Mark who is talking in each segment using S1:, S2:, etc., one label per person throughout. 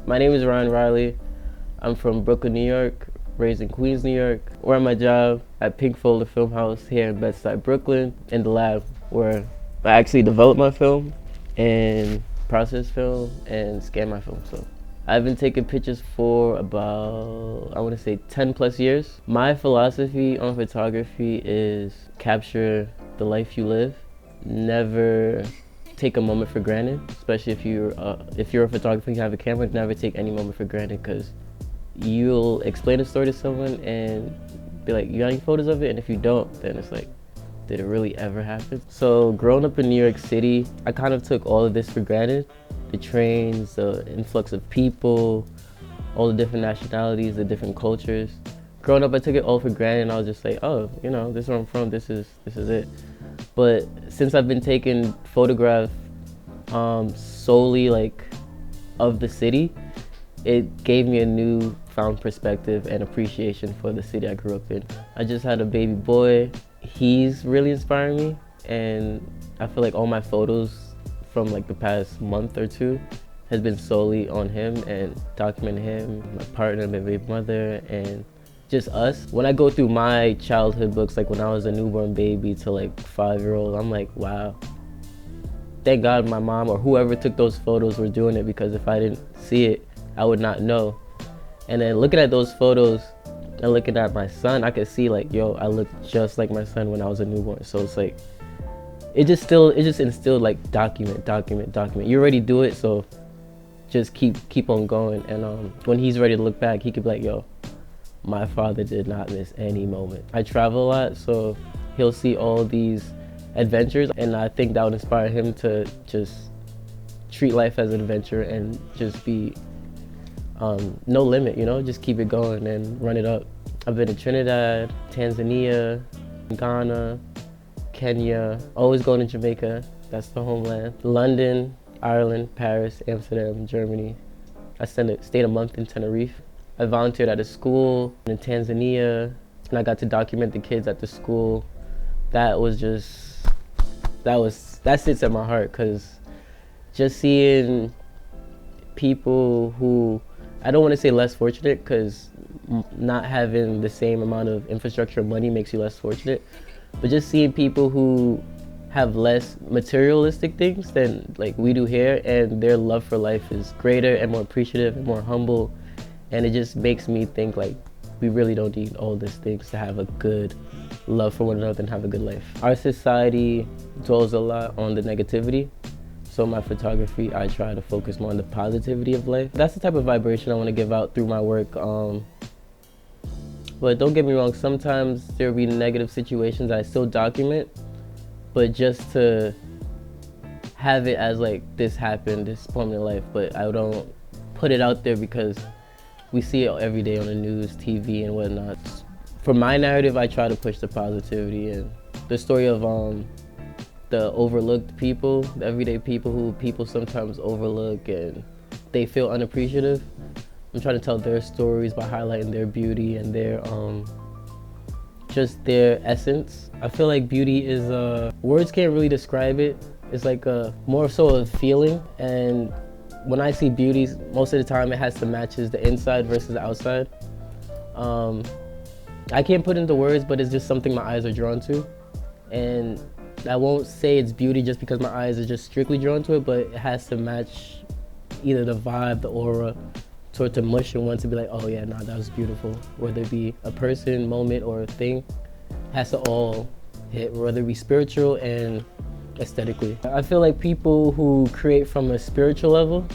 S1: My name is Ryan Riley. I'm from Brooklyn, New York, raised in Queens, New York. We're at my job at Pink Folder Film House here in Bed-Stuy, Brooklyn, in the lab where I actually develop my film and process film and scan my film. So I've been taking pictures for about, I want to say 10 plus years. My philosophy on photography is capture the life you live. Never take a moment for granted, especially if you're a photographer, you have a camera. Never take any moment for granted, because you'll explain a story to someone and be like, you got any photos of it? And if you don't, then it's like, did it really ever happen? So growing up in New York City, I kind of took all of this for granted. The trains, the influx of people, all the different nationalities, the different cultures. Growing up, I took it all for granted, and I was just like, oh, you know, this is where I'm from, this is it. But since I've been taking photographs solely like of the city, it gave me a newfound perspective and appreciation for the city I grew up in. I just had a baby boy. He's really inspiring me, and I feel like all my photos from like the past month or two has been solely on him and documenting him, my partner, my baby mother, and just us. When I go through my childhood books, like when I was a newborn baby to like 5-year-old, I'm like, wow. Thank God my mom or whoever took those photos were doing it, because if I didn't see it, I would not know. And then looking at those photos and looking at my son, I could see like, yo, I look just like my son when I was a newborn. So it's like, it just instilled like document. You already do it, so just keep on going. And when he's ready to look back, he could be like, yo, my father did not miss any moment. I travel a lot, so he'll see all these adventures, and I think that would inspire him to just treat life as an adventure and just be no limit, you know, just keep it going and run it up. I've been to Trinidad, Tanzania, Ghana, Kenya, always going to Jamaica, that's the homeland. London, Ireland, Paris, Amsterdam, Germany. I stayed a month in Tenerife. I volunteered at a school in Tanzania, and I got to document the kids at the school. That sits at my heart, because just seeing people who, I don't want to say less fortunate, because not having the same amount of infrastructure or money makes you less fortunate, but just seeing people who have less materialistic things than like we do here, and their love for life is greater and more appreciative and more humble. And it just makes me think like, we really don't need all these things to have a good love for one another and have a good life. Our society dwells a lot on the negativity. So my photography, I try to focus more on the positivity of life. That's the type of vibration I want to give out through my work. But don't get me wrong, sometimes there'll be negative situations I still document, but just to have it as like, this happened, this moment in life, but I don't put it out there because we see it every day on the news, TV, and whatnot. For my narrative, I try to push the positivity and the story of the overlooked people, the everyday people who people sometimes overlook and they feel unappreciative. I'm trying to tell their stories by highlighting their beauty and their just their essence. I feel like beauty is words can't really describe it. It's like more so a feeling, and when I see beauty, most of the time it has to matches the inside versus the outside. I can't put into words, but it's just something my eyes are drawn to. And I won't say it's beauty just because my eyes are just strictly drawn to it, but it has to match either the vibe, the aura, sort to mush and want to be like, oh yeah, nah, that was beautiful. Whether it be a person, moment, or a thing, it has to all hit, whether it be spiritual and aesthetically. I feel like people who create from a spiritual level,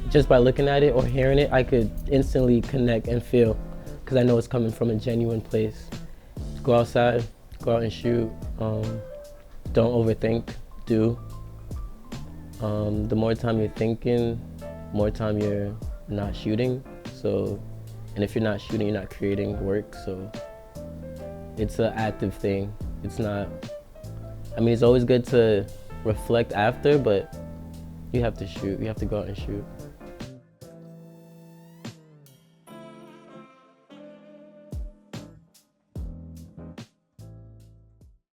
S1: just by looking at it or hearing it, I could instantly connect and feel, because I know it's coming from a genuine place. Go outside, go out and shoot. Don't overthink, do. The more time you're thinking, more time you're not shooting. So, and if you're not shooting, you're not creating work. So it's an active thing. It's not, I mean, it's always good to reflect after, but you have to shoot. You have to go out and shoot.